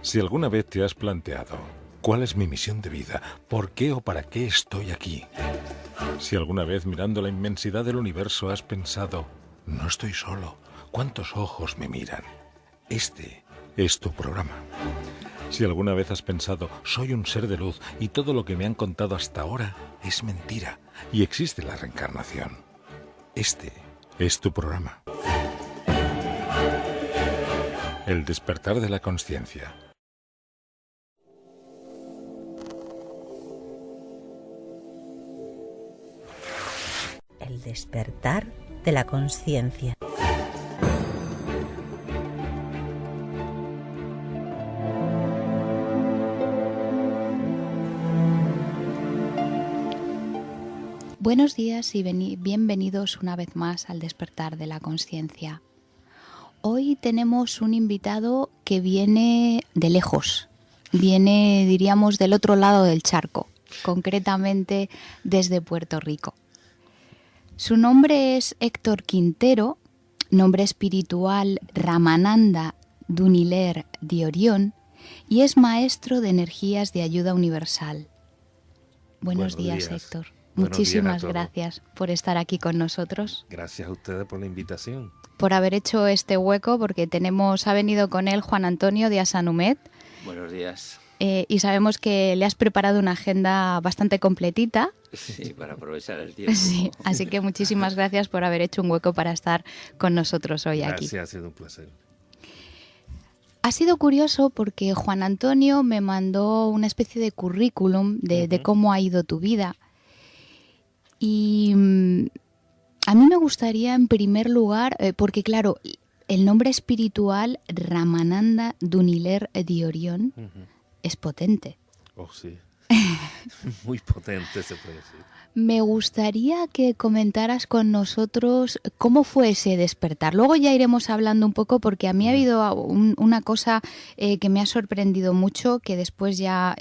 Si alguna vez te has planteado cuál es mi misión de vida, por qué o para qué estoy aquí, si alguna vez mirando la inmensidad del universo has pensado, no estoy solo, ¿cuántos ojos me miran? Este es tu programa. Si alguna vez has pensado, soy un ser de luz y todo lo que me han contado hasta ahora es mentira y existe la reencarnación, este es tu programa. El despertar de la conciencia. El despertar de la conciencia. Buenos días y bienvenidos una vez más al despertar de la conciencia. Hoy tenemos un invitado que viene de lejos, viene, diríamos, del otro lado del charco, concretamente desde Puerto Rico. Su nombre es Héctor Quintero, nombre espiritual Ramananda Duniler Diorión, y es maestro de energías de ayuda universal. Buenos días, Héctor. Muchísimas gracias por estar aquí con nosotros. Gracias a ustedes por la invitación. Por haber hecho este hueco, porque ha venido con él Juan Antonio Díaz Anumet. Buenos días. Y sabemos que le has preparado una agenda bastante completita. Sí, para aprovechar el tiempo. Sí, así que muchísimas gracias por haber hecho un hueco para estar con nosotros hoy aquí. Gracias, ha sido un placer. Ha sido curioso porque Juan Antonio me mandó una especie de currículum de cómo ha ido tu vida. Y a mí me gustaría, en primer lugar, porque claro, el nombre espiritual Ramananda Duniler Diorión es potente. Oh, sí. Muy potente, se puede decir. Me gustaría que comentaras con nosotros cómo fue ese despertar. Luego ya iremos hablando un poco porque a mí ha habido una cosa que me ha sorprendido mucho, que después ya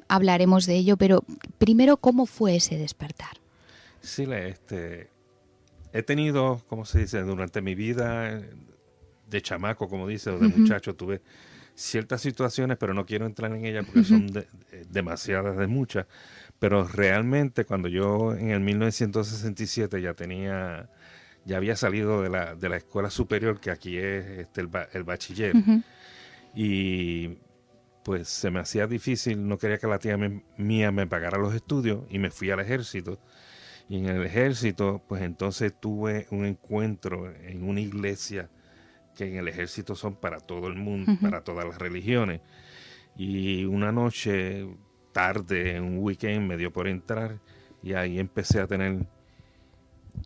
hablaremos de ello, pero primero, ¿cómo fue ese despertar? Sí, he tenido, ¿cómo se dice? Durante mi vida de chamaco, como dice, o de muchacho, tuve ciertas situaciones, pero no quiero entrar en ellas porque son demasiadas, de muchas. Pero realmente cuando yo en el 1967 ya había salido de la escuela superior, que aquí es el bachiller, y pues se me hacía difícil, no quería que la tía mía me pagara los estudios y me fui al ejército. Y en el ejército, pues entonces tuve un encuentro en una iglesia que en el ejército son para todo el mundo, para todas las religiones. Y una noche, tarde, en un weekend, me dio por entrar y ahí empecé a tener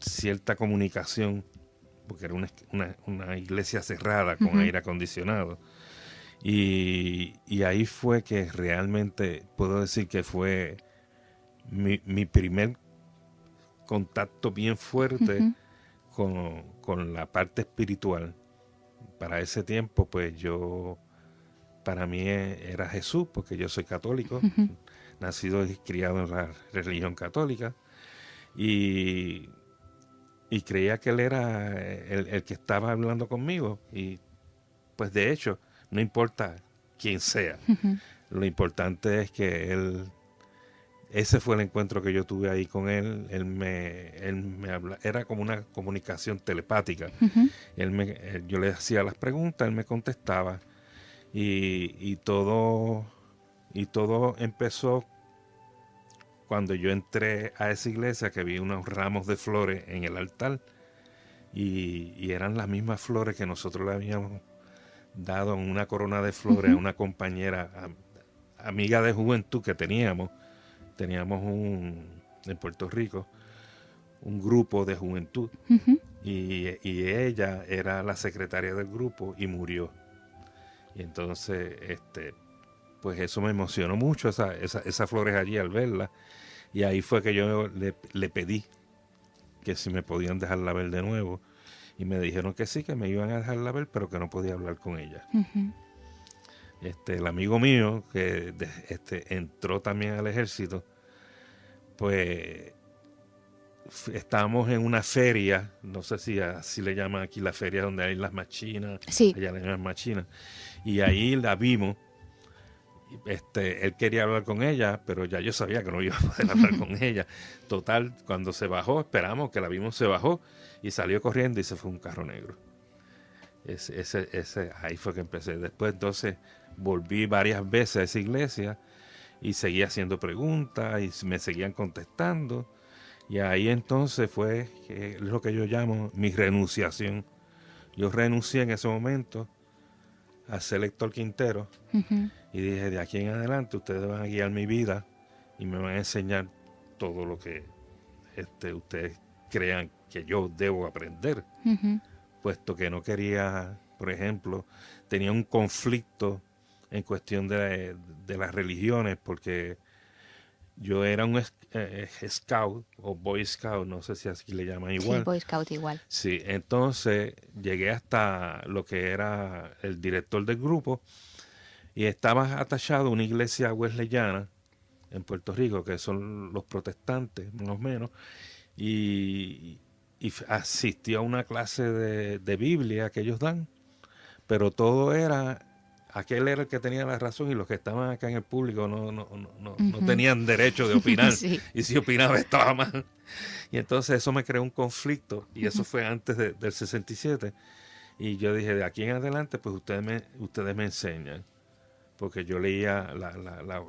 cierta comunicación, porque era una iglesia cerrada con aire acondicionado. Y ahí fue que realmente puedo decir que fue mi primer contacto bien fuerte con la parte espiritual. Para ese tiempo, pues para mí era Jesús, porque yo soy católico, nacido y criado en la religión católica, y creía que él era el que estaba hablando conmigo, y pues de hecho, no importa quién sea, lo importante es que ese fue el encuentro que yo tuve ahí con él. Él me habla, era como una comunicación telepática. Yo le hacía las preguntas, él me contestaba y todo empezó cuando yo entré a esa iglesia, que vi unos ramos de flores en el altar y eran las mismas flores que nosotros le habíamos dado en una corona de flores a una compañera, amiga de juventud que teníamos en Puerto Rico, un grupo de juventud, y ella era la secretaria del grupo y murió. Y entonces, pues eso me emocionó mucho, esas flores allí al verla, y ahí fue que yo le pedí que si me podían dejarla ver de nuevo, y me dijeron que sí, que me iban a dejarla ver, pero que no podía hablar con ella. El amigo mío que entró también al ejército, pues estábamos en una feria, no sé si así le llaman aquí, la feria donde hay las machinas, sí, allá le llaman machinas, y ahí la vimos Él quería hablar con ella, pero ya yo sabía que no iba a poder hablar con ella. Total, cuando se bajó, esperamos que la vimos, se bajó y salió corriendo y se fue un carro negro. Ahí fue que empecé. Después entonces volví varias veces a esa iglesia y seguía haciendo preguntas y me seguían contestando. Y ahí entonces fue lo que yo llamo mi renunciación. Yo renuncié en ese momento a ser Héctor Quintero. Ujú. Y dije, de aquí en adelante ustedes van a guiar mi vida y me van a enseñar todo lo que ustedes crean que yo debo aprender. Ujú. Puesto que no quería, por ejemplo, tenía un conflicto en cuestión de las religiones, porque yo era un scout o boy scout, no sé si así le llaman igual. Sí, Boy Scout igual. Sí, entonces llegué hasta lo que era el director del grupo y estaba atachado a una iglesia wesleyana en Puerto Rico, que son los protestantes, más o menos, y asistí a una clase de Biblia que ellos dan, pero todo era, aquel era el que tenía la razón y los que estaban acá en el público no tenían derecho de opinar, Sí. y si opinaba estaba mal. Y entonces eso me creó un conflicto, y eso fue antes del 67, y yo dije, de aquí en adelante, pues ustedes me enseñan, porque yo leía, la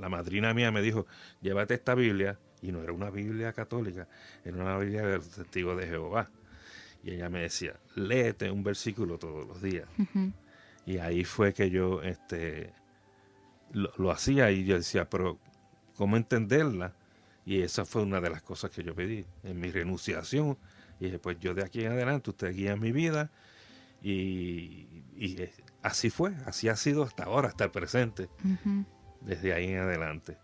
madrina mía me dijo, llévate esta Biblia, y no era una Biblia católica, era una Biblia de los Testigos de Jehová. Y ella me decía, léete un versículo todos los días. Ujú. Y ahí fue que yo lo hacía, y yo decía, pero ¿cómo entenderla? Y esa fue una de las cosas que yo pedí en mi renunciación. Y dije, pues yo de aquí en adelante, usted guía mi vida. Y así fue, así ha sido hasta ahora, hasta el presente, Ujú. desde ahí en adelante.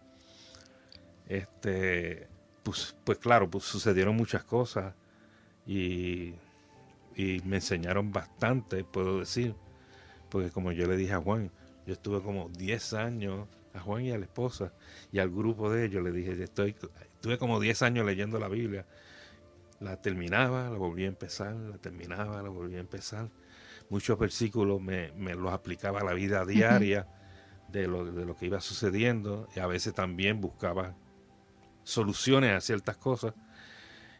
Pues claro, pues sucedieron muchas cosas y me enseñaron bastante, puedo decir, porque como yo le dije a Juan, yo estuve como 10 años, a Juan y a la esposa y al grupo de ellos, le dije, estuve como 10 años leyendo la Biblia, la terminaba, la volvía a empezar, la terminaba, la volvía a empezar. Muchos versículos me los aplicaba a la vida diaria de lo que iba sucediendo, y a veces también buscaba soluciones a ciertas cosas,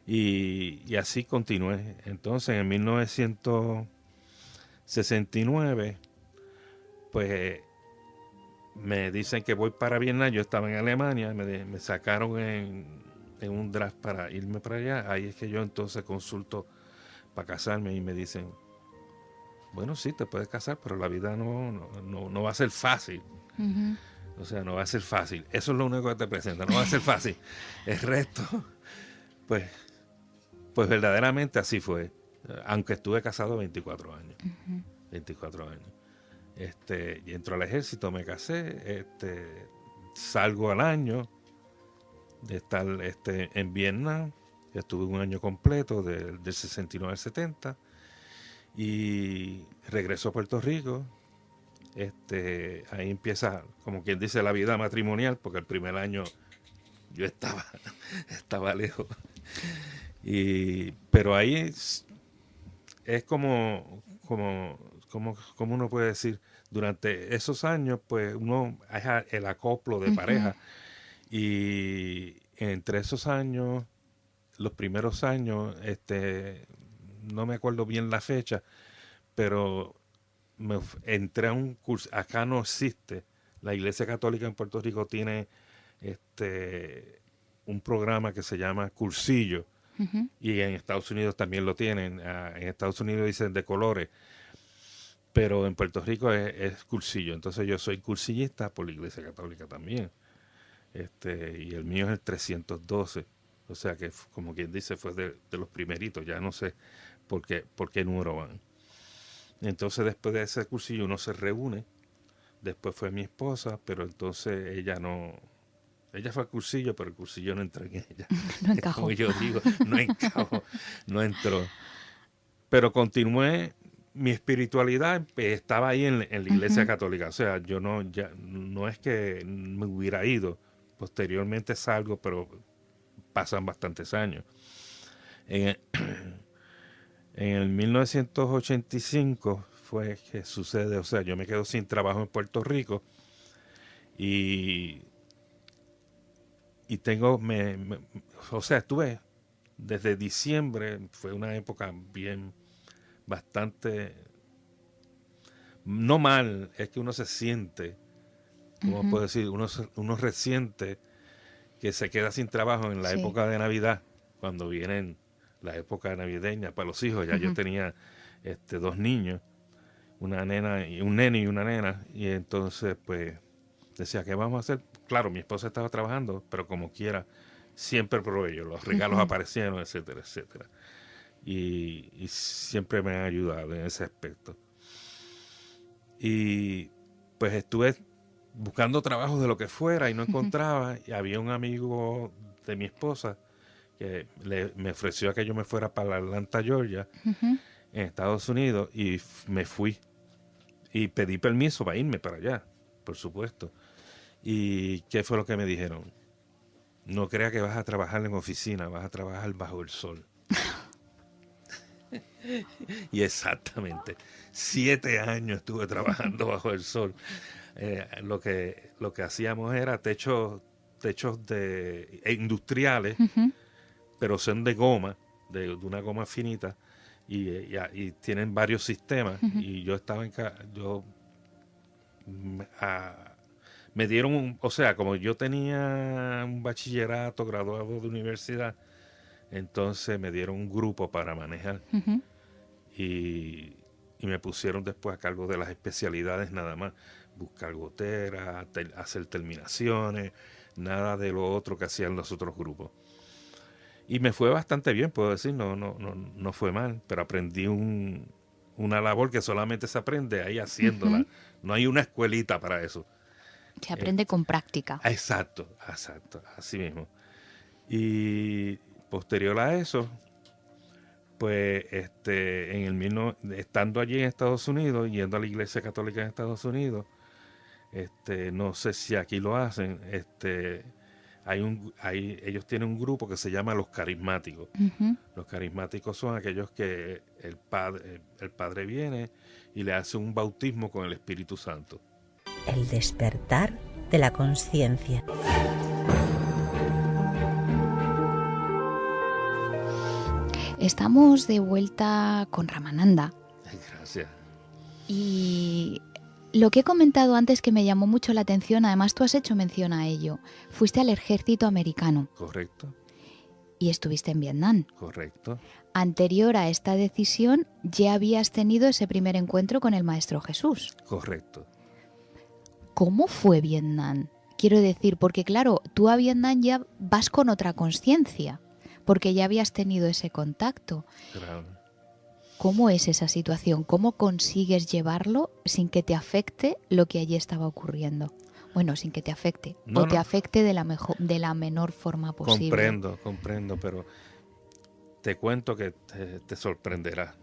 y así continué. Entonces en 1969 pues me dicen que voy para Vietnam. Yo estaba en Alemania, me sacaron en un draft para irme para allá. Ahí es que yo entonces consulto para casarme y me dicen, bueno, sí, te puedes casar, pero la vida no va a ser fácil. Ujú. O sea, no va a ser fácil. Eso es lo único que te presenta. No va a ser fácil. El resto, pues verdaderamente así fue. Aunque estuve casado 24 años. 24 años. Y entro al ejército, me casé. Salgo al año de estar en Vietnam. Estuve un año completo, del 69 al 70. Y regreso a Puerto Rico. Ahí empieza, como quien dice, la vida matrimonial, porque el primer año yo estaba lejos. Pero ahí es como uno puede decir, durante esos años, pues uno es el acoplo de pareja. Y entre esos años, los primeros años, no me acuerdo bien la fecha, pero entré a un curso. Acá no existe. La Iglesia Católica en Puerto Rico tiene un programa que se llama Cursillo. Ujú. Y en Estados Unidos también lo tienen. En Estados Unidos dicen de colores, pero en Puerto Rico es cursillo. Entonces yo soy cursillista por la Iglesia Católica también. Y el mío es el 312. O sea que, como quien dice, fue de los primeritos. Ya no sé por qué número van. Entonces después de ese cursillo uno se reúne. Después fue mi esposa, pero entonces ella fue al cursillo, pero el cursillo no entró en ella. No encajó. Como yo digo, no encajó, no entró. Pero continué, mi espiritualidad estaba ahí en la Iglesia Católica. O sea, yo no es que me hubiera ido. Posteriormente salgo, pero pasan bastantes años. En el 1985 fue que sucede? O sea, yo me quedo sin trabajo en Puerto Rico y tengo, o sea, estuve desde diciembre, fue una época bien, bastante, no mal, es que uno se siente, ¿cómo puedo decir? Uno resiente que se queda sin trabajo en la época de Navidad, cuando vienen la época navideña para los hijos. Ya yo tenía 2 niños, una nena y un nene y una nena, y entonces pues decía, ¿qué vamos a hacer? Claro, mi esposa estaba trabajando, pero como quiera, siempre proveyo, los regalos aparecieron, etcétera, etcétera. Y siempre me han ayudado en ese aspecto. Y pues estuve buscando trabajo de lo que fuera y no encontraba, y había un amigo de mi esposa que me ofreció a que yo me fuera para Atlanta, Georgia, en Estados Unidos, y me fui. Y pedí permiso para irme para allá, por supuesto. ¿Y qué fue lo que me dijeron? No crea que vas a trabajar en oficina, vas a trabajar bajo el sol. Y exactamente, 7 años estuve trabajando bajo el sol. Lo que hacíamos era techos industriales, pero son de goma, de una goma finita, y tienen varios sistemas. Y yo estaba me dieron o sea, como yo tenía un bachillerato, graduado de universidad, entonces me dieron un grupo para manejar. Y me pusieron después a cargo de las especialidades nada más, buscar goteras, hacer terminaciones, nada de lo otro que hacían los otros grupos. Y me fue bastante bien, puedo decir, no fue mal, pero aprendí una labor que solamente se aprende ahí haciéndola. No hay una escuelita para eso. Se aprende con práctica. Exacto, así mismo. Y posterior a eso, pues estando allí en Estados Unidos, yendo a la Iglesia Católica en Estados Unidos, no sé si aquí lo hacen, ellos tienen un grupo que se llama los carismáticos. Los carismáticos son aquellos que el padre viene y le hace un bautismo con el Espíritu Santo. El despertar de la conciencia. Estamos de vuelta con Ramananda. Gracias. Y lo que he comentado antes que me llamó mucho la atención, además tú has hecho mención a ello, fuiste al ejército americano. Correcto. Y estuviste en Vietnam. Correcto. Anterior a esta decisión, ya habías tenido ese primer encuentro con el Maestro Jesús. Correcto. ¿Cómo fue Vietnam? Quiero decir, porque claro, tú a Vietnam ya vas con otra conciencia, porque ya habías tenido ese contacto. Claro. ¿Cómo es esa situación? ¿Cómo consigues llevarlo sin que te afecte lo que allí estaba ocurriendo? Bueno, sin que te afecte, te afecte de la menor forma posible. Comprendo, pero te cuento que te sorprenderá.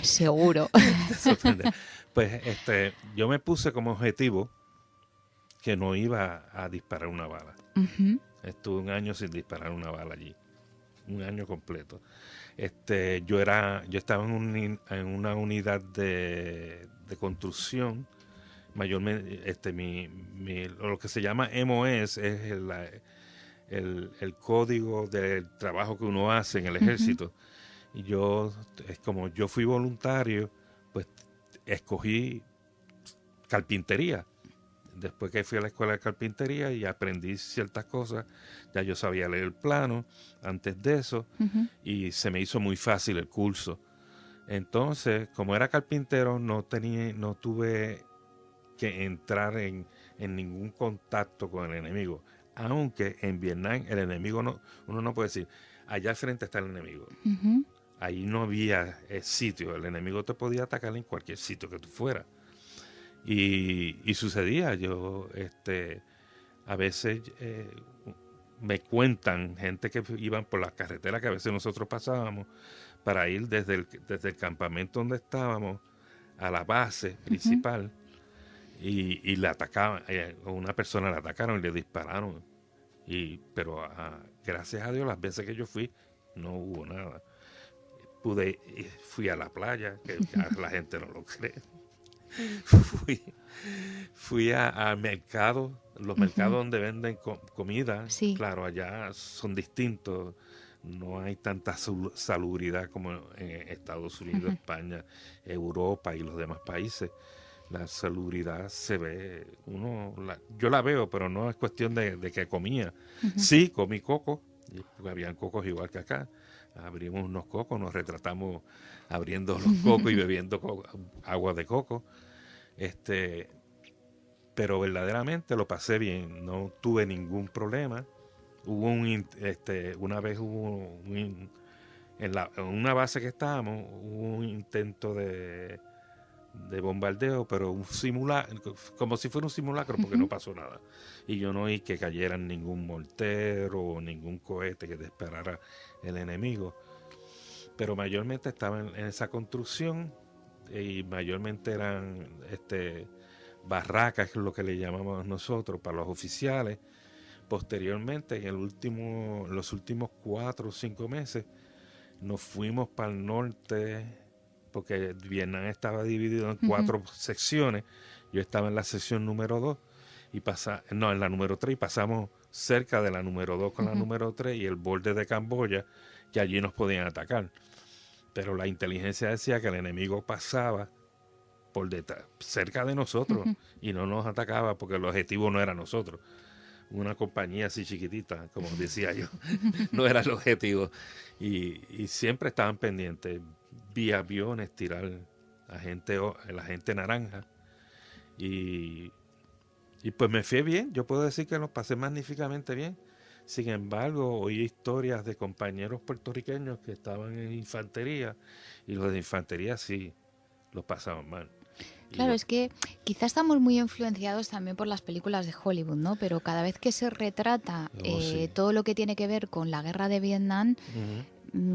Seguro. Te sorprenderá. Pues yo me puse como objetivo que no iba a disparar una bala. Estuve 1 año sin disparar una bala allí. 1 año completo. Yo estaba en una unidad de construcción. Mayormente, lo que se llama MOS es el código del trabajo que uno hace en el ejército. Y como yo fui voluntario, pues escogí carpintería. Después que fui a la escuela de carpintería y aprendí ciertas cosas, ya yo sabía leer el plano antes de eso, y se me hizo muy fácil el curso. Entonces, como era carpintero, no tuve que entrar en ningún contacto con el enemigo. Aunque en Vietnam el enemigo uno no puede decir, allá al frente está el enemigo. Ahí no había sitio, el enemigo te podía atacar en cualquier sitio que tú fueras. Y sucedía, yo a veces me cuentan gente que iban por las carreteras que a veces nosotros pasábamos para ir desde el campamento donde estábamos a la base principal, y le atacaban, a una persona le atacaron y le dispararon, pero gracias a Dios las veces que yo fui no hubo nada. fui a la playa, que ya la gente no lo cree. Fui al mercado, los mercados donde venden comida. Sí. Claro, allá son distintos. No hay tanta salubridad como en Estados Unidos, España, Europa y los demás países. La salubridad se ve, yo la veo, pero no es cuestión de que comía. Sí, comí coco, porque habían cocos igual que acá. Abrimos unos cocos, nos retratamos abriendo los cocos y bebiendo agua de coco. Pero verdaderamente lo pasé bien, no tuve ningún problema. Hubo una vez en una base que estábamos, hubo un intento de bombardeo, pero como si fuera un simulacro, porque no pasó nada. Y yo no oí que cayeran ningún mortero o ningún cohete que disparara el enemigo. Pero mayormente estaban en esa construcción y mayormente eran barracas, que es lo que le llamamos nosotros, para los oficiales. Posteriormente, en los últimos 4 o 5 meses, nos fuimos para el norte, porque Vietnam estaba dividido en 4 secciones. Yo estaba en la sección número 2, en la número 3, y pasamos cerca de la número 2 con la número 3 y el borde de Camboya, que allí nos podían atacar. Pero la inteligencia decía que el enemigo pasaba por detrás, cerca de nosotros, y no nos atacaba porque el objetivo no era nosotros. Una compañía así chiquitita, como decía yo, no era el objetivo. Y siempre estaban pendientes. Vi aviones tirar la gente naranja. Y pues me fue bien. Yo puedo decir que lo pasé magníficamente bien. Sin embargo, oí historias de compañeros puertorriqueños que estaban en infantería, y los de infantería sí los pasaban mal. Claro, es que quizás estamos muy influenciados también por las películas de Hollywood, ¿no? Pero cada vez que se retrata sí. todo lo que tiene que ver con la guerra de Vietnam,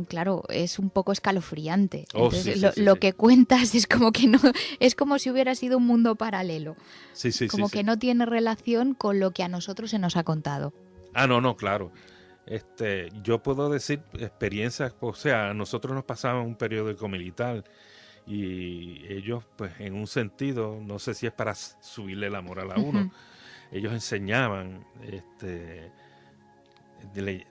claro, es un poco escalofriante. Entonces, lo que cuentas es como que no, es como si hubiera sido un mundo paralelo. Como que no tiene relación con lo que a nosotros se nos ha contado. No, claro. Yo puedo decir experiencias, o sea, a nosotros nos pasaba un periódico militar. Y ellos, pues, en un sentido, no sé si es para subirle la moral a uno, ellos enseñaban,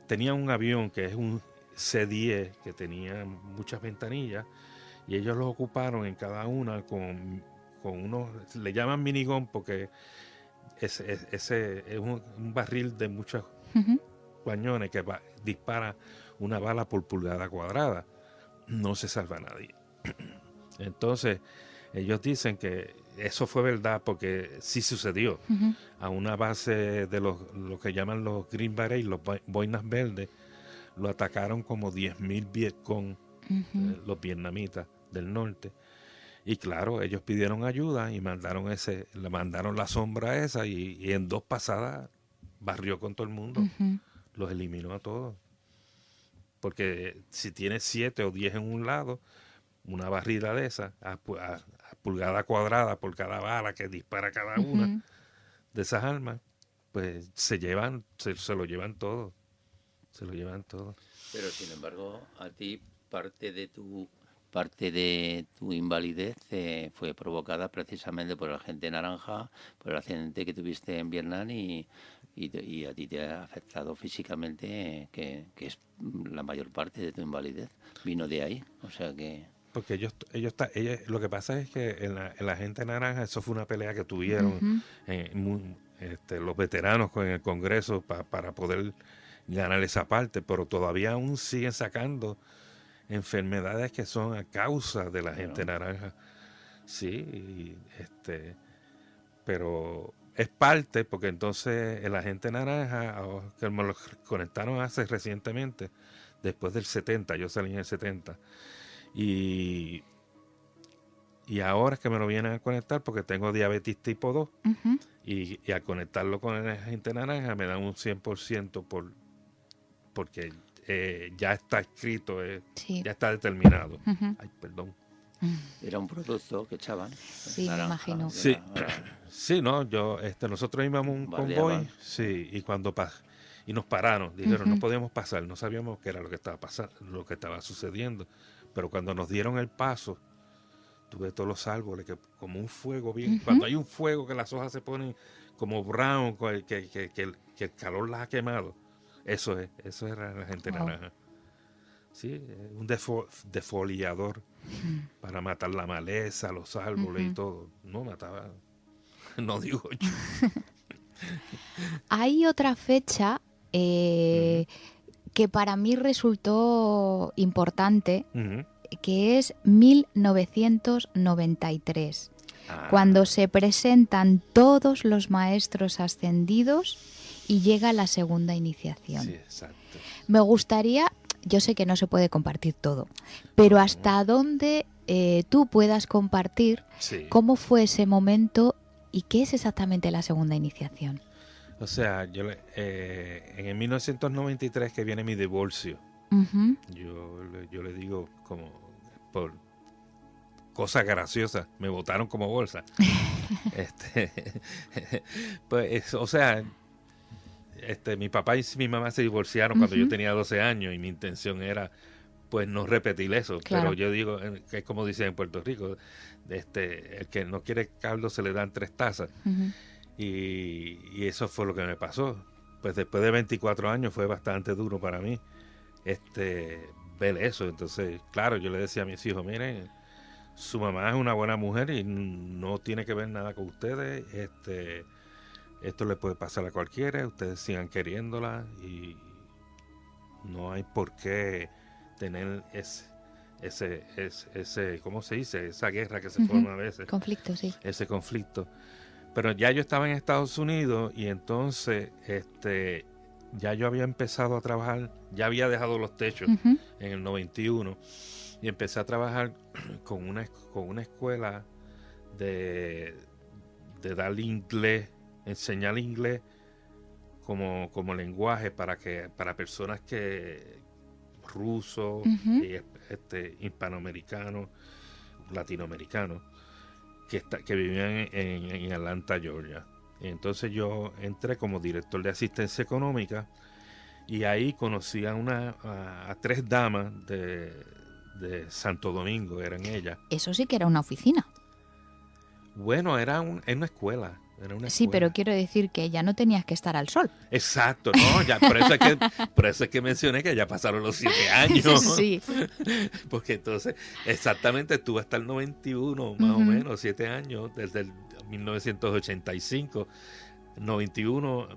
tenían un avión que es un C-10 que tenía muchas ventanillas, y ellos los ocuparon en cada una con unos, le llaman minigón porque ese es un barril de muchos cañones que dispara una bala por pulgada cuadrada. No se salva nadie. Entonces, ellos dicen que eso fue verdad porque sí sucedió. A una base de lo que llaman los Green Berets, los boinas verdes, lo atacaron como 10,000 Vietcong, los vietnamitas del norte. Y claro, ellos pidieron ayuda y le mandaron la sombra esa y en 2 pasadas barrió con todo el mundo. Los eliminó a todos. Porque si tienes 7 o 10 en un lado, una barrida de esa a pulgada cuadrada por cada bala que dispara cada una de esas armas, pues se lo llevan todo. Se lo llevan todo. Pero sin embargo, a ti parte de tu invalidez fue provocada precisamente por el agente naranja, por el accidente que tuviste en Vietnam y a ti te ha afectado físicamente, que es la mayor parte de tu invalidez. Vino de ahí, o sea que... Porque ellos lo que pasa es que en la gente naranja, eso fue una pelea que tuvieron los veteranos en el Congreso para poder ganar esa parte, pero todavía aún siguen sacando enfermedades que son a causa de la gente naranja. Sí, pero es parte, porque entonces el agente naranja, que me lo conectaron recientemente, después del 70, yo salí en el 70, y ahora es que me lo vienen a conectar porque tengo diabetes tipo 2, y al conectarlo con el agente naranja me dan un 100% porque ya está escrito, ya está determinado. Ay, perdón. Era un producto que echaban. Sí, naranja, me imagino. Sí, no, nosotros íbamos un convoy, sí, y cuando y nos pararon, dijeron, no podíamos pasar, no sabíamos qué era lo que estaba pasando, lo que estaba sucediendo, Pero cuando nos dieron el paso, tuve todos los árboles que como un fuego bien, cuando hay un fuego que las hojas se ponen como brown, que el calor las ha quemado, eso era la gente naranja. Sí, un defoliador para matar la maleza, los árboles y todo. No mataba, no digo yo. Hay otra fecha que para mí resultó importante, que es 1993, cuando se presentan todos los maestros ascendidos y llega la segunda iniciación. Sí, exacto. Me gustaría, yo sé que no se puede compartir todo, pero hasta dónde tú puedas compartir cómo fue ese momento y qué es exactamente la segunda iniciación. O sea, en el 1993 que viene mi divorcio, yo le digo como por cosas graciosas, me botaron como bolsa. Pues, o sea, mi papá y mi mamá se divorciaron cuando yo tenía 12 años y mi intención era pues no repetir eso. Claro. Pero yo digo, que es como dicen en Puerto Rico, el que no quiere caldo se le dan 3 tazas. Y eso fue lo que me pasó. Pues después de 24 años fue bastante duro para mí ver eso. Entonces, claro, yo le decía a mis hijos, miren, su mamá es una buena mujer y no tiene que ver nada con ustedes. Esto le puede pasar a cualquiera, ustedes sigan queriéndola y no hay por qué tener ese ¿cómo se dice? Esa guerra que se forma a veces. Conflicto, sí. Ese conflicto. Pero ya yo estaba en Estados Unidos y entonces ya yo había empezado a trabajar, ya había dejado los techos en el 91 y empecé a trabajar con una escuela de darle inglés, enseñar inglés como lenguaje para personas rusos, hispanoamericanos, latinoamericanos que vivían en Atlanta, Georgia. Y entonces yo entré como director de asistencia económica y ahí conocí a 3 damas de Santo Domingo, eran ellas. Eso sí que era una oficina. Bueno, era una escuela. Sí, pero quiero decir que ya no tenías que estar al sol. Exacto, no, ya por eso es que mencioné que ya pasaron los 7 años. Sí. Porque entonces, exactamente, estuve hasta el 91, más o menos, 7 años, desde el 1985, 91,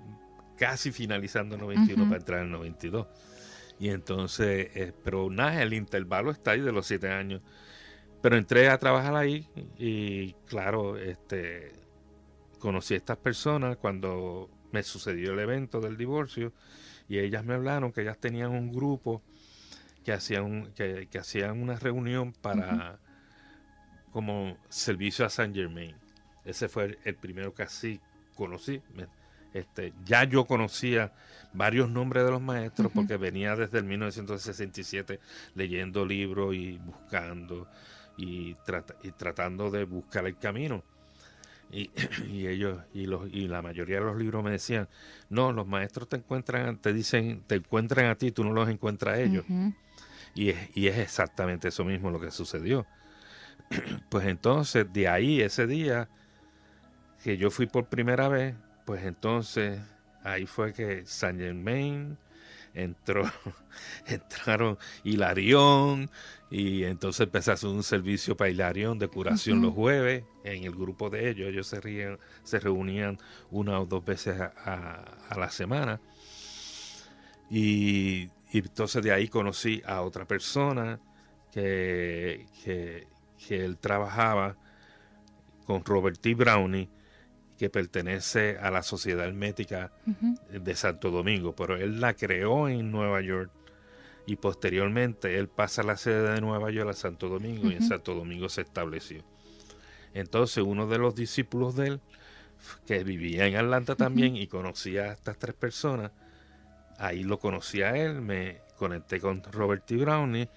casi finalizando el 91 para entrar en el 92. Y entonces, pero nada, el intervalo está ahí de los 7 años. Pero entré a trabajar ahí y claro, conocí a estas personas cuando me sucedió el evento del divorcio y ellas me hablaron que ellas tenían un grupo que hacían una reunión para como servicio a Saint Germain. Ese fue el primero que así conocí. Ya yo conocía varios nombres de los maestros porque venía desde el 1967 leyendo libros y buscando y tratando de buscar el camino. Y ellos y la mayoría de los libros me decían, no, los maestros te encuentran a ti, tú no los encuentras a ellos. Y es exactamente eso mismo lo que sucedió. Pues entonces, de ahí, ese día que yo fui por primera vez, pues entonces ahí fue que Saint Germain entraron Hilarión, y entonces empecé a hacer un servicio para Hilarión de curación los jueves en el grupo de ellos se reunían 1 o 2 veces a la semana y entonces de ahí conocí a otra persona que él trabajaba con Robert T. Browning, que pertenece a la Sociedad Hermética de Santo Domingo, pero él la creó en Nueva York y posteriormente él pasa la sede de Nueva York a Santo Domingo y en Santo Domingo se estableció. Entonces uno de los discípulos de él, que vivía en Atlanta también y conocía a estas 3 personas, ahí lo conocí a él, me conecté con Robert T. Browning,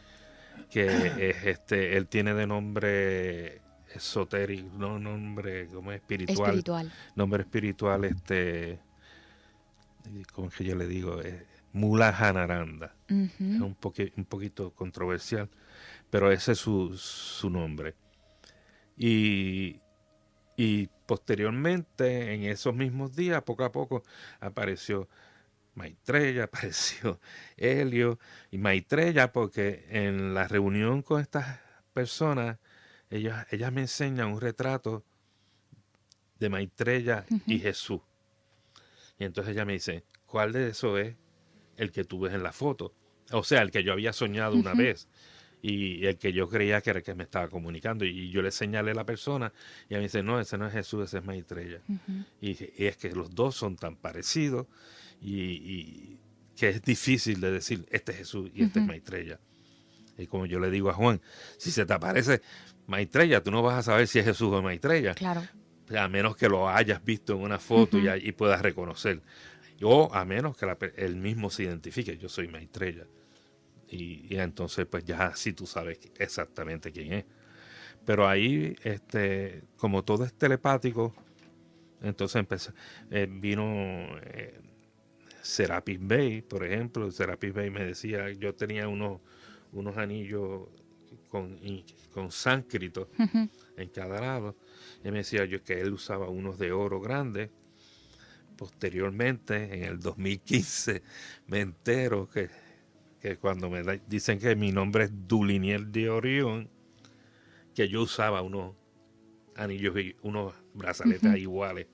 que es él tiene de nombre esotérico, no nombre como espiritual. Nombre espiritual, ¿cómo es que yo le digo? Mula Janaranda. Es un poquito controversial, pero ese es su nombre. Y posteriormente, en esos mismos días, poco a poco, apareció Maitreya, apareció Helio y Maitreya, porque en la reunión con estas personas, ellas me enseñan un retrato de Maitreya y Jesús. Y entonces ella me dice, ¿cuál de eso es el que tú ves en la foto? O sea, el que yo había soñado una vez y el que yo creía que era el que me estaba comunicando. Y yo le señalé a la persona y ella me dice, no, ese no es Jesús, ese es Maitreya. Y es que los dos son tan parecidos y que es difícil de decir, este es Jesús y este es Maitreya. Y como yo le digo a Juan, si se te aparece Maitreya, tú no vas a saber si es Jesús o Maitreya. Claro. A menos que lo hayas visto en una foto y puedas reconocer. O a menos que él mismo se identifique, yo soy Maitreya. Y entonces pues ya sí tú sabes exactamente quién es. Pero ahí, como todo es telepático, entonces vino Serapis Bey, por ejemplo. Serapis Bey me decía, yo tenía unos anillos con sánscrito en cada lado. Y me decía yo que él usaba unos de oro grandes. Posteriormente, en el 2015, me entero que cuando dicen que mi nombre es Dulinier de Orión, que yo usaba unos anillos y unos brazaletes iguales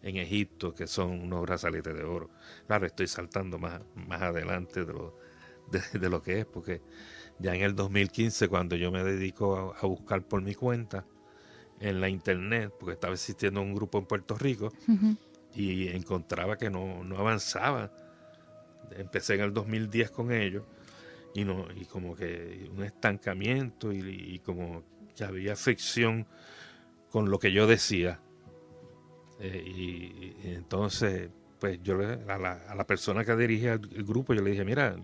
en Egipto, que son unos brazaletes de oro. Claro, estoy saltando más adelante de lo que es, porque ya en el 2015, cuando yo me dedico a buscar por mi cuenta en la internet, porque estaba existiendo un grupo en Puerto Rico, y encontraba que no avanzaba. Empecé en el 2010 con ellos y como que un estancamiento y como que había fricción con lo que yo decía. Y entonces, pues yo a la persona que dirigía el grupo, yo le dije, mira,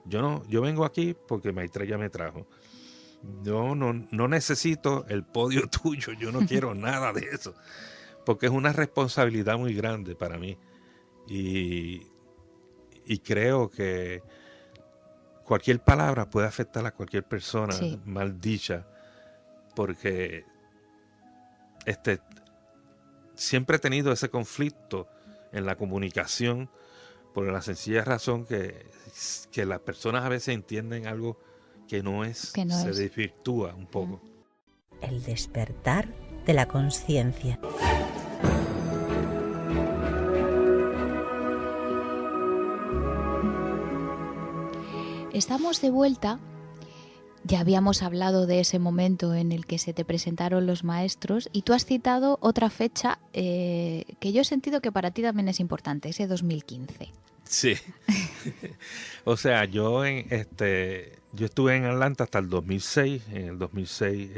yo vengo aquí porque Maitreya me trajo. Yo no necesito el podio tuyo, yo no quiero nada de eso, porque es una responsabilidad muy grande para mí. Y creo que cualquier palabra puede afectar a cualquier persona mal dicha, porque siempre he tenido ese conflicto en la comunicación por la sencilla razón que las personas a veces entienden algo que no es, se desvirtúa un poco. El despertar de la conciencia. Estamos de vuelta. Ya habíamos hablado de ese momento en el que se te presentaron los maestros y tú has citado otra fecha que yo he sentido que para ti también es importante, ese 2015. Sí. O sea, yo estuve en Atlanta hasta el 2006. En el 2006,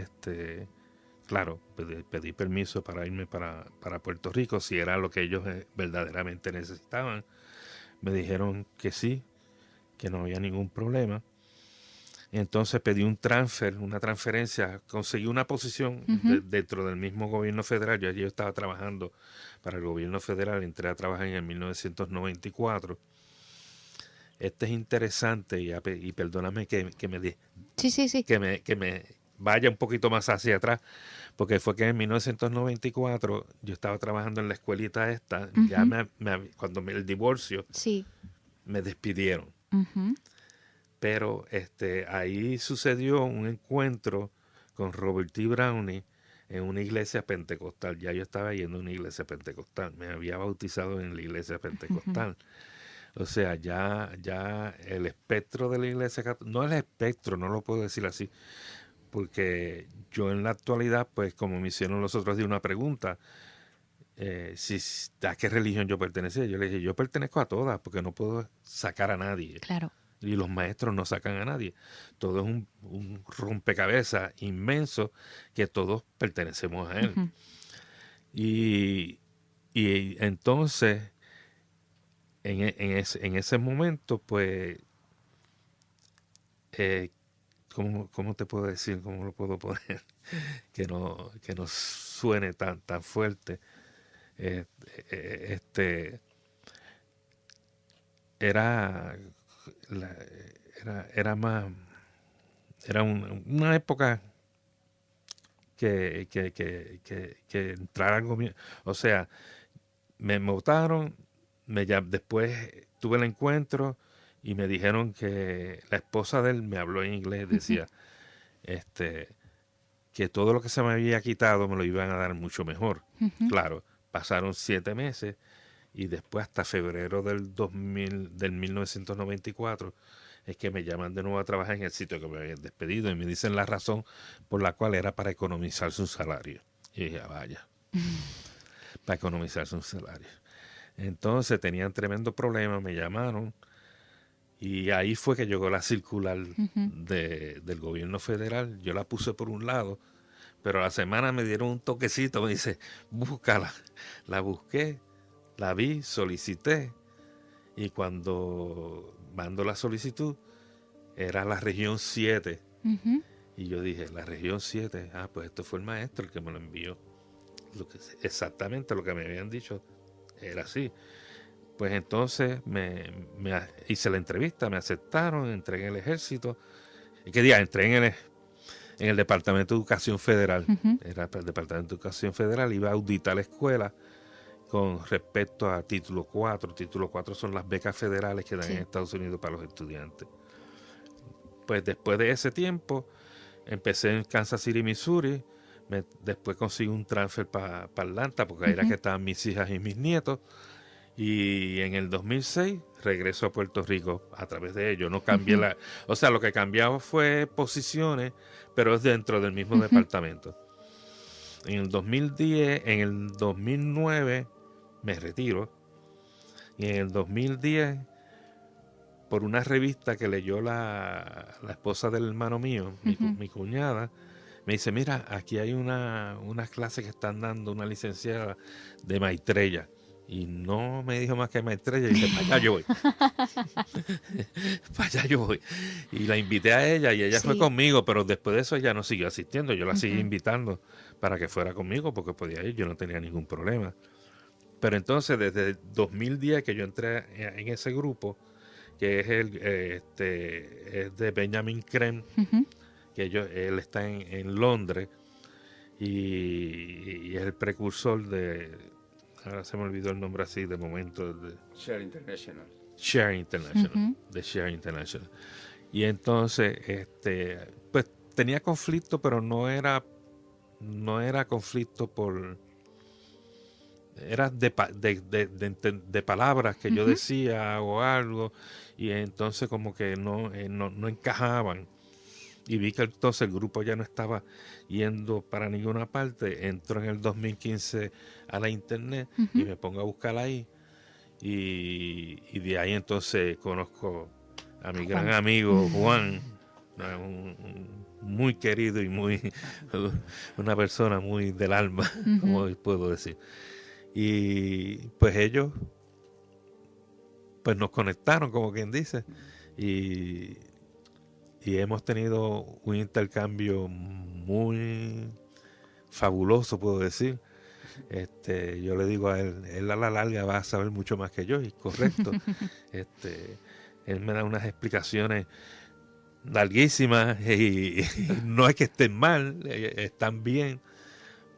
claro, pedí permiso para irme para Puerto Rico, si era lo que ellos verdaderamente necesitaban. Me dijeron que sí, que no había ningún problema. Entonces pedí una transferencia, conseguí una posición dentro del mismo gobierno federal. Yo estaba trabajando para el gobierno federal, entré a trabajar en 1994. Es interesante y perdóname que me vaya un poquito más hacia atrás, porque fue que en 1994 yo estaba trabajando en la escuelita esta, ya cuando el divorcio, me despidieron. Pero ahí sucedió un encuentro con Robert T. Browning en una iglesia pentecostal. Ya yo estaba yendo a una iglesia pentecostal. Me había bautizado en la iglesia pentecostal. O sea, ya el espectro de la iglesia católica, no el espectro, no lo puedo decir así, porque yo en la actualidad, pues como me hicieron los otros días una pregunta, ¿a qué religión yo pertenecía? Yo le dije, yo pertenezco a todas, porque no puedo sacar a nadie. Claro. Y los maestros no sacan a nadie. Todo es un rompecabezas inmenso que todos pertenecemos a él. Y entonces, en ese momento, pues, ¿cómo te puedo decir? ¿Cómo lo puedo poner? que no suene tan fuerte. Era más era una época que entrara al gobierno. O sea, me votaron, después tuve el encuentro y me dijeron que la esposa de él me habló en inglés, decía que todo lo que se me había quitado me lo iban a dar mucho mejor. Claro, pasaron 7 meses y después hasta febrero del 1994 es que me llaman de nuevo a trabajar en el sitio que me habían despedido y me dicen la razón por la cual era para economizar su salario. Y dije, vaya, para economizar su salario. Entonces tenían tremendo problema, me llamaron y ahí fue que llegó la circular del gobierno federal. Yo la puse por un lado, pero a la semana me dieron un toquecito, me dice, búscala. La busqué, la vi, solicité y cuando mando la solicitud era la región 7 y yo dije, la región 7, pues esto fue el maestro el que me lo envió. Exactamente lo que me habían dicho era así. Pues entonces me hice la entrevista, me aceptaron, entré en el ejército. ¿Qué día? Entré en el Departamento de Educación Federal. Era el Departamento de Educación Federal, iba a auditar la escuela con respecto a Título 4. Título 4 son las becas federales que dan en Estados Unidos para los estudiantes. Pues después de ese tiempo, empecé en Kansas City, Missouri. Después conseguí un transfer para Atlanta, porque ahí era que estaban mis hijas y mis nietos. Y en el 2006 regreso a Puerto Rico a través de ello. No cambié o sea, lo que cambiaba fue posiciones, pero es dentro del mismo departamento. En el 2009 me retiro. Y en el 2010, por una revista que leyó la esposa del hermano mío, mi cuñada, me dice, mira, aquí hay unas clases que están dando una licenciada de Maitreya. Y no me dijo más que Maitreya y dije, para allá yo voy. Para allá yo voy. Y la invité a ella y ella fue conmigo, pero después de eso ella no siguió asistiendo. Yo la seguí invitando para que fuera conmigo porque podía ir, yo no tenía ningún problema. Pero entonces desde 2010 que yo entré en ese grupo, que es es de Benjamin Creme, que él está en Londres y es el precursor de... Ahora se me olvidó el nombre así de momento. Share International. Share International. De Share International. Y entonces, pues tenía conflicto, pero no era conflicto por... Era de palabras que yo decía o algo, y entonces como que no encajaban. Y vi que entonces el grupo ya no estaba yendo para ninguna parte. Entro en el 2015 a la internet y me pongo a buscar ahí. Y de ahí entonces conozco a mi gran amigo Juan, muy querido y una persona muy del alma, como puedo decir. Y pues ellos pues nos conectaron, como quien dice, y hemos tenido un intercambio muy fabuloso, puedo decir. Yo le digo a él a la larga va a saber mucho más que yo, y correcto. Él me da unas explicaciones larguísimas y no es que estén mal, están bien,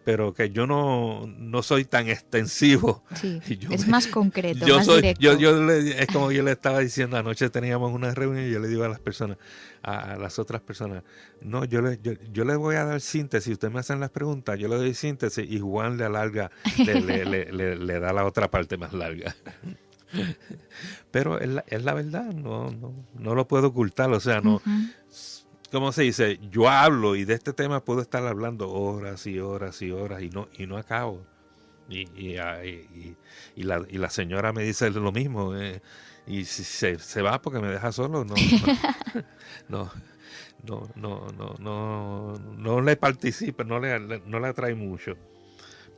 pero que yo no soy tan extensivo. Sí, es más concreto, más directo. Es como yo le estaba diciendo, anoche teníamos una reunión y yo le digo a las personas, a las otras personas, no, yo le voy a dar síntesis, ustedes me hacen las preguntas, yo le doy síntesis y Juan le alarga, le da la otra parte más larga. Pero es la verdad, no lo puedo ocultar, o sea, no... ¿Cómo se dice? Yo hablo y de este tema puedo estar hablando horas y horas y horas y no acabo. Y la señora me dice lo mismo. Y si se va porque me deja solo, no le participa, no le atrae mucho.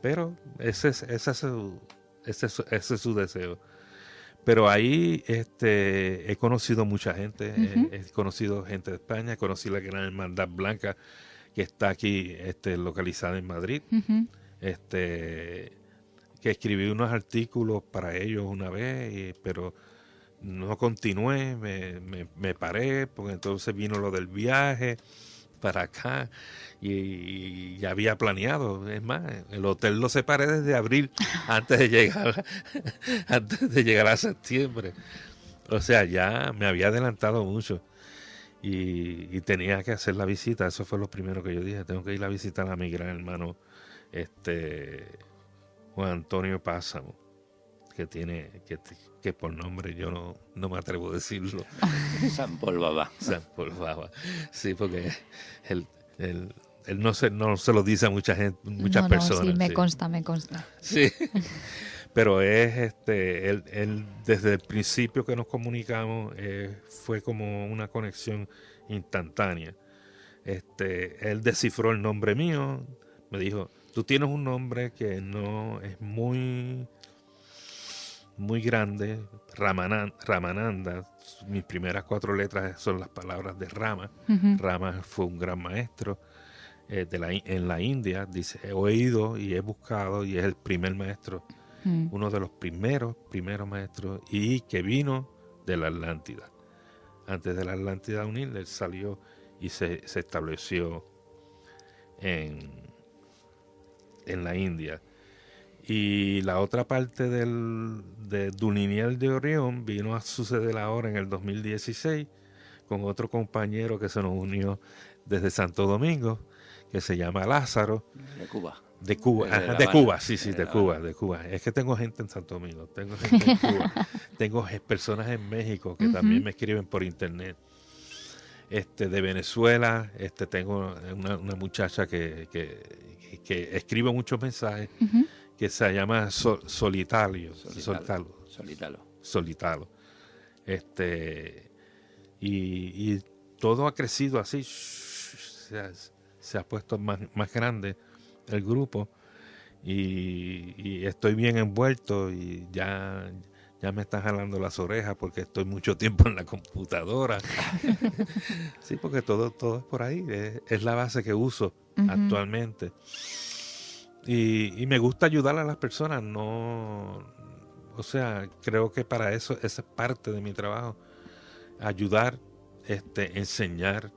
Pero ese es su deseo. Pero ahí he conocido mucha gente, he conocido gente de España, conocí la Gran Hermandad Blanca que está aquí localizada en Madrid, que escribí unos artículos para ellos una vez, pero no continué, me paré, porque entonces vino lo del viaje para acá y ya había planeado. Es más, el hotel lo separé desde abril antes de llegar a septiembre. O sea, ya me había adelantado mucho y tenía que hacer la visita. Eso fue lo primero que yo dije. Tengo que ir a visitar a mi gran hermano Juan Antonio Pásamo, que por nombre yo no me atrevo a decirlo. San Paul Baba. San Paul Baba. Sí, porque él no se lo dice a mucha gente, muchas personas. Sí, me sí. consta. Sí. Pero es él desde el principio que nos comunicamos fue como una conexión instantánea. Él descifró el nombre mío, me dijo, tú tienes un nombre que no es muy grande, Ramananda. Mis primeras 4 letras son las palabras de Rama. Uh-huh. Rama fue un gran maestro en la India. Dice, he oído y he buscado y es el primer maestro, uno de los primeros maestros, y que vino de la Atlántida. Antes de la Atlántida unir, él salió y se estableció en la India. Y la otra parte de Duniniel de Orión vino a suceder ahora en el 2016 con otro compañero que se nos unió desde Santo Domingo, que se llama Lázaro. De Cuba. De Cuba, de Cuba, sí, de Cuba. Es que tengo gente en Santo Domingo, tengo gente en Cuba, tengo personas en México que también me escriben por internet. De Venezuela, tengo una muchacha que escribe muchos mensajes, que se llama Solitalo. Y todo ha crecido así, se ha puesto más grande el grupo y estoy bien envuelto y ya me están jalando las orejas porque estoy mucho tiempo en la computadora. Sí, porque todo es por ahí, es la base que uso actualmente. Y me gusta ayudar a las personas, creo que para eso esa es parte de mi trabajo, ayudar, enseñar,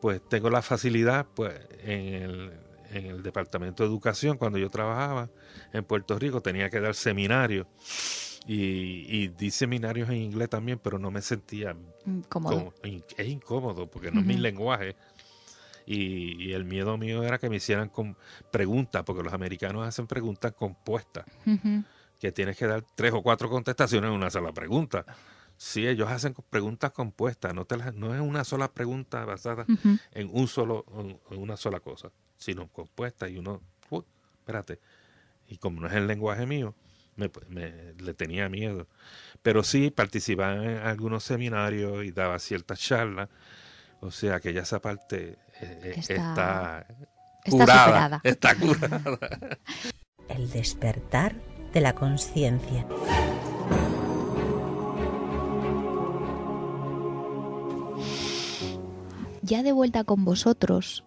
pues tengo la facilidad, pues en el Departamento de Educación, cuando yo trabajaba en Puerto Rico, tenía que dar seminarios y di seminarios en inglés también, pero no me sentía cómodo. Es incómodo porque no es mi lenguaje. Y el miedo mío era que me hicieran con preguntas, porque los americanos hacen preguntas compuestas, que tienes que dar 3 o 4 contestaciones en una sola pregunta. Sí, ellos hacen preguntas compuestas, no es una sola pregunta basada en una sola cosa, sino compuesta y uno, espérate. Y como no es el lenguaje mío, le tenía miedo. Pero sí, participaba en algunos seminarios y daba ciertas charlas. O sea que ya esa parte está curada. Está curada. El despertar de la conciencia. Ya de vuelta con vosotros,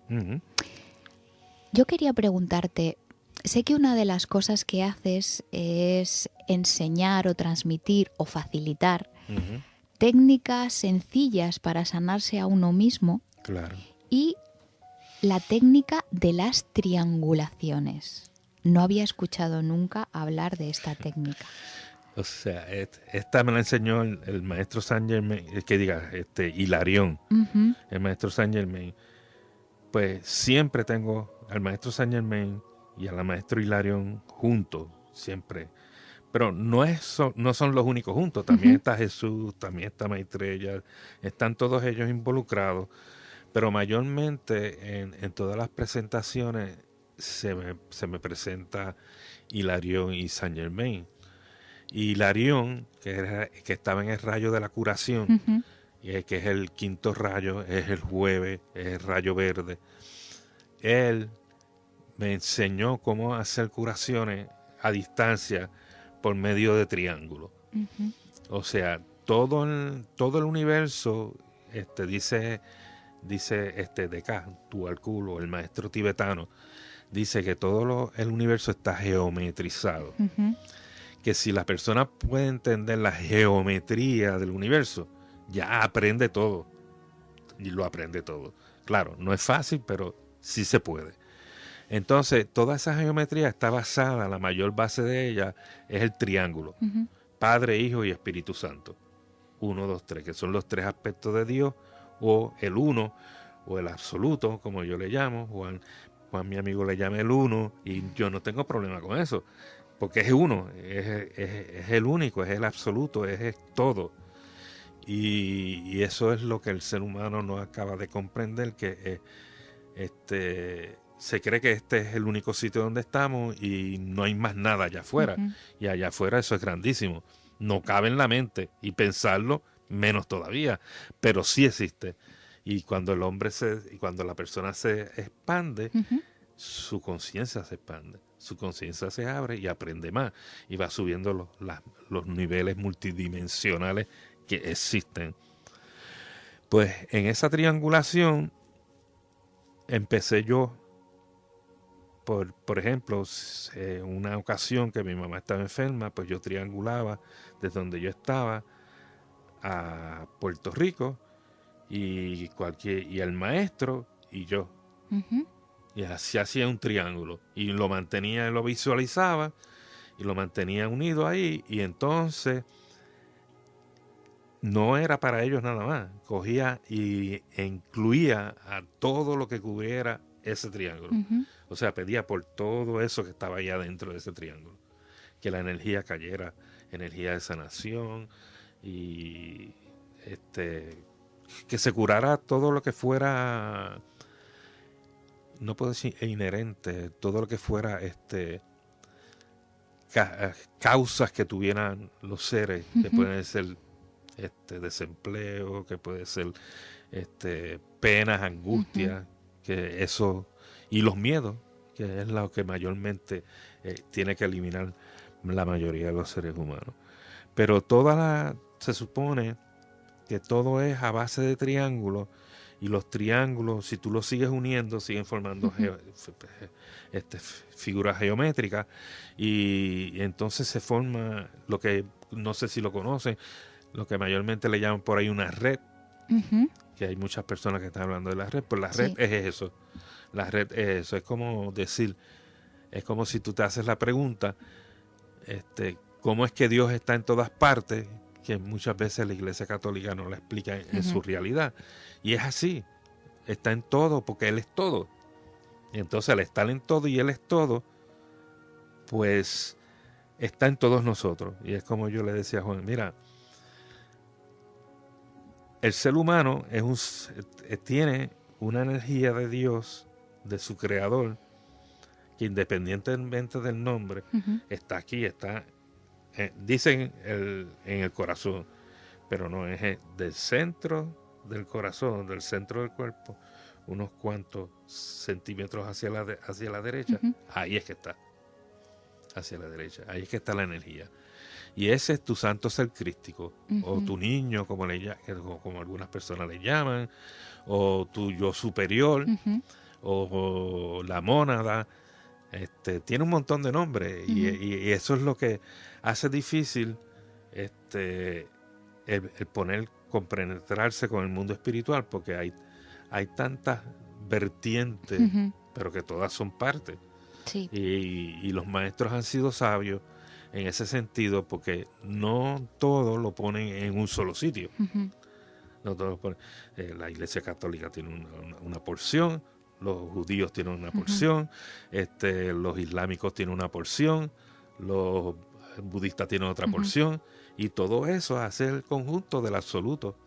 yo quería preguntarte, sé que una de las cosas que haces es enseñar o transmitir o facilitar técnicas sencillas para sanarse a uno mismo. Claro. Y la técnica de las triangulaciones. No había escuchado nunca hablar de esta técnica. O sea, esta me la enseñó el maestro Saint Germain, Hilarión, el maestro Saint Germain. Pues siempre tengo al maestro Saint Germain y al maestro Hilarión juntos, siempre. Pero no son los únicos juntos, también está Jesús, también está Maitreya, están todos ellos involucrados. Pero mayormente en todas las presentaciones se me presenta Hilarión y Saint Germain. Y Hilarión, que estaba en el rayo de la curación, que es el 5º rayo, es el jueves, es el rayo verde. Él me enseñó cómo hacer curaciones a distancia por medio de triángulos. O sea, todo el universo, dice Descartes, Tualculo, el maestro tibetano, dice que todo el universo está geometrizado. que si la persona puede entender la geometría del universo, ya aprende todo. Y lo aprende todo. Claro, no es fácil, pero sí se puede. Entonces, toda esa geometría está basada, la mayor base de ella es el triángulo. Padre, Hijo y Espíritu Santo. 1, 2, 3, que son los tres aspectos de Dios, o el uno, o el absoluto, como yo le llamo. Juan, mi amigo, le llama el uno, y yo no tengo problema con eso, porque es uno, es el único, es el absoluto, es todo. Y eso es lo que el ser humano no acaba de comprender, que se cree que este es el único sitio donde estamos y no hay más nada allá afuera. Y allá afuera eso es grandísimo. No cabe en la mente, y pensarlo menos todavía, pero sí existe. Y cuando cuando la persona se expande, su conciencia se expande, su conciencia se abre y aprende más, y va subiendo los niveles multidimensionales que existen. Pues en esa triangulación empecé yo, por ejemplo, una ocasión que mi mamá estaba enferma, pues yo triangulaba desde donde yo estaba a Puerto Rico, y el maestro y yo. Y así hacía un triángulo, y lo mantenía, lo visualizaba y lo mantenía unido ahí, y entonces no era para ellos nada más, cogía e incluía a todo lo que cubriera ese triángulo. O sea, pedía por todo eso que estaba allá dentro de ese triángulo, que la energía cayera, energía de sanación, y que se curara todo lo que fuera, no puedo decir inherente, todo lo que fuera causas que tuvieran los seres, que pueden ser desempleo, que puede ser penas, angustias, que eso, y los miedos, que es lo que mayormente tiene que eliminar la mayoría de los seres humanos. Pero se supone que todo es a base de triángulos, y los triángulos, si tú los sigues uniendo, siguen formando figuras geométricas, y entonces se forma lo que, no sé si lo conocen, lo que mayormente le llaman por ahí una red, que hay muchas personas que están hablando de la red, pues la red es eso. La red es eso, es como decir, es como si tú te haces la pregunta, ¿cómo es que Dios está en todas partes? Que muchas veces la Iglesia Católica no la explica en su realidad. Y es así, está en todo porque Él es todo. Y entonces al estar en todo y Él es todo, pues está en todos nosotros. Y es como yo le decía a Juan, mira, el ser humano tiene una energía de Dios, de su creador, que independientemente del nombre, está aquí, está, dicen en el corazón, pero no es del centro del corazón, del centro del cuerpo, unos cuantos centímetros hacia la derecha, ahí es que está, hacia la derecha, ahí es que está la energía. Y ese es tu santo ser crístico, o tu niño, como algunas personas le llaman, o tu yo superior, o la mónada. Tiene un montón de nombres, y eso es lo que hace difícil el compenetrarse con el mundo espiritual, porque hay tantas vertientes, pero que todas son parte. Sí. Y los maestros han sido sabios en ese sentido, porque no todo lo ponen en un solo sitio. No todo lo ponen. La Iglesia Católica tiene una porción, los judíos tienen una porción, los islámicos tienen una porción, los budistas tienen otra porción, y todo eso hace el conjunto del absoluto.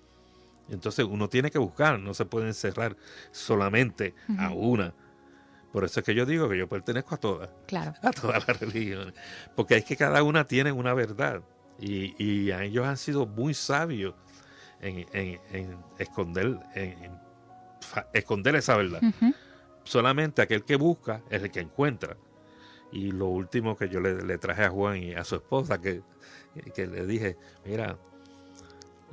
Entonces uno tiene que buscar, no se puede encerrar solamente a una. Por eso es que yo digo que yo pertenezco a todas, a todas las religiones, porque es que cada una tiene una verdad, y a ellos han sido muy sabios en esconder esa verdad. Solamente aquel que busca es el que encuentra. Y lo último que yo le traje a Juan y a su esposa, que le dije, mira,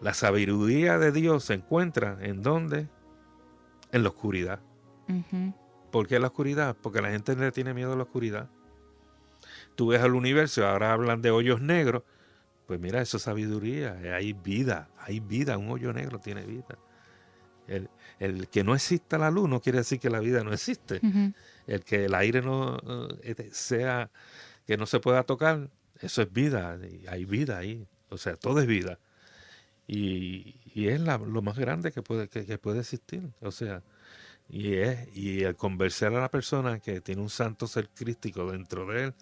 la sabiduría de Dios se encuentra ¿en dónde? En la oscuridad. ¿Por qué la oscuridad? Porque la gente le tiene miedo a la oscuridad. tú ves el universo, ahora hablan de hoyos negros, pues mira, eso es sabiduría, hay vida, un hoyo negro tiene vida. El que no exista la luz no quiere decir que la vida no existe. Ujú. El que el aire no sea, que no se pueda tocar, eso es vida, y hay vida ahí, o sea, todo es vida. Y es lo más grande que puede existir, o sea, y el convencer a la persona que tiene un santo ser crístico dentro de él,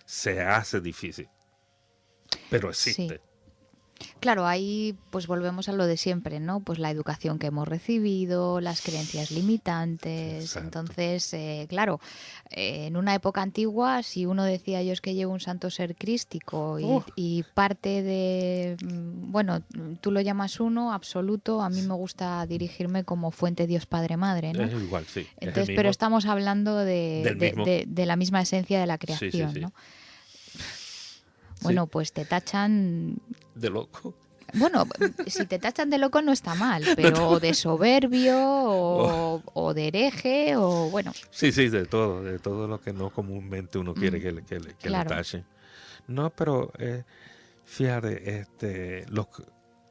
se hace difícil, pero existe. Sí. Claro, ahí pues volvemos a lo de siempre, ¿no? Pues la educación que hemos recibido, las creencias limitantes. Exacto. Entonces, claro, en una época antigua, si uno decía yo es que llevo un santo ser crístico y parte de, bueno, tú lo llamas uno, absoluto, a mí me gusta dirigirme como fuente Dios Padre Madre, ¿no? Es igual, sí. Entonces, pero estamos hablando Del mismo. de la misma esencia de la Sí, creación, sí. ¿no? Bueno, pues te tachan. De loco. Bueno, si te tachan de loco no está mal, pero de soberbio o de hereje o bueno. Sí, de todo lo que no comúnmente uno quiere que le Claro. tachen. No, pero fíjate,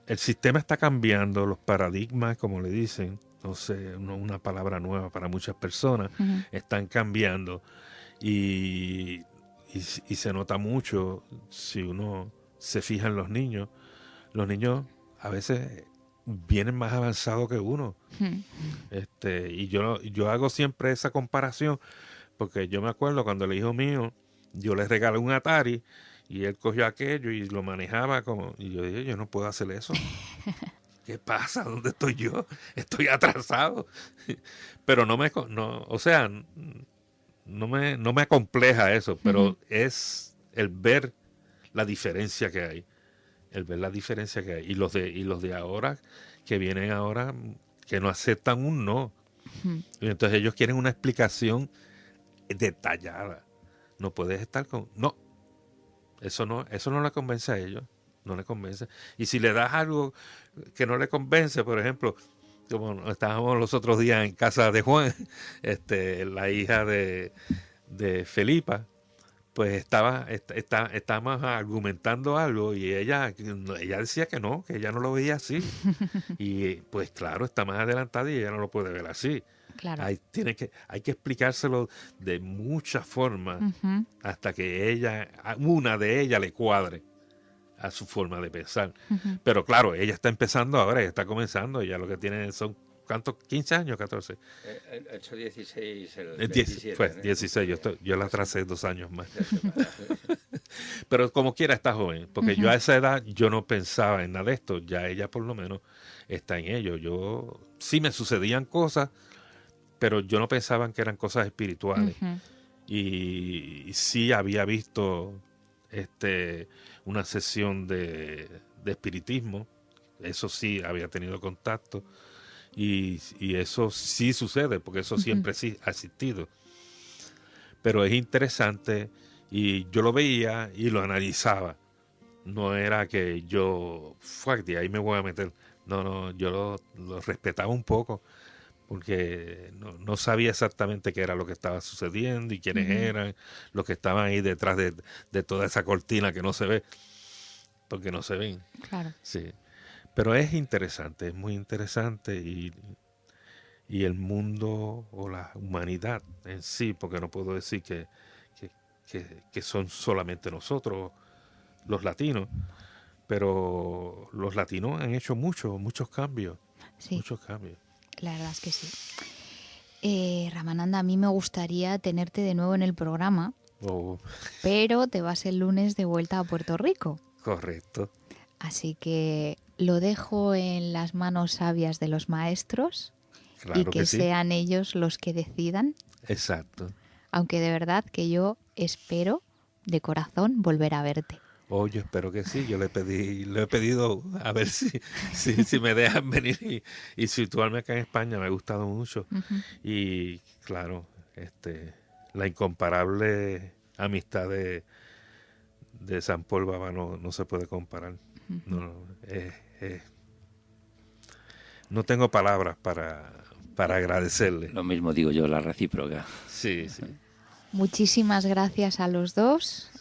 el sistema está cambiando, los paradigmas, como le dicen, no sé, una palabra nueva para muchas personas, Ujú. están cambiando y se nota mucho si uno se fija en los niños a veces vienen más avanzados que uno. Ujú. Y yo hago siempre esa comparación porque yo me acuerdo cuando el hijo mío, yo le regalé un Atari y él cogió aquello y lo manejaba como, y yo dije, yo no puedo hacer eso. ¿Qué pasa? ¿Dónde estoy yo? Estoy atrasado. Pero no me acompleja eso, pero Ujú. es el ver la diferencia que hay. Y los de ahora, que vienen ahora, que no aceptan un no. Ujú. Y entonces ellos quieren una explicación detallada. No puedes estar con... No, eso no le convence a ellos. No le convence. Y si le das algo que no le convence, por ejemplo, como estábamos los otros días en casa de Juan, la hija de Felipa, pues estábamos argumentando algo y ella decía que no, que ella no lo veía así. Y pues claro, está más adelantada y ella no lo puede ver así. Claro. Hay que explicárselo de muchas formas Ujú. hasta que una de ellas le cuadre a su forma de pensar. Ujú. Pero claro, ella está empezando ahora, ella está comenzando, ella lo que tiene son, ¿cuántos? 15 años, 14. Ha hecho 16 el 17, 27. fue ¿no? 16, yo la atrasé 2 años más. Pero como quiera está joven, porque yo a esa edad yo no pensaba en nada de esto, ya ella por lo menos está en ello. Yo sí me sucedían cosas, pero yo no pensaba que eran cosas espirituales. Ujú. Y sí había visto una sesión de espiritismo, eso sí había tenido contacto, y eso sí sucede, porque eso siempre sí ha existido. Pero es interesante, y yo lo veía y lo analizaba. No era que yo, de ahí me voy a meter. No, yo lo respetaba un poco, porque no sabía exactamente qué era lo que estaba sucediendo y quiénes eran los que estaban ahí detrás de toda esa cortina que no se ve, porque no se ven. Claro. Sí. Pero es interesante, es muy interesante y el mundo o la humanidad en sí, porque no puedo decir que son solamente nosotros, los latinos, pero los latinos han hecho muchos cambios. Sí. Muchos cambios. La verdad es que sí. Ramananda, a mí me gustaría tenerte de nuevo en el programa, pero te vas el lunes de vuelta a Puerto Rico. Correcto. Así que lo dejo en las manos sabias de los maestros Claro y que sí. sean ellos los que decidan. Exacto. Aunque de verdad que yo espero de corazón volver a verte. Yo espero que sí. Yo le he pedido a ver si me dejan venir y situarme acá en España. Me ha gustado mucho. Uh-huh. Y claro, la incomparable amistad de San Paul Baba no se puede comparar. Uh-huh. No tengo palabras para agradecerle. Lo mismo digo yo, la recíproca. Sí. Muchísimas gracias a los dos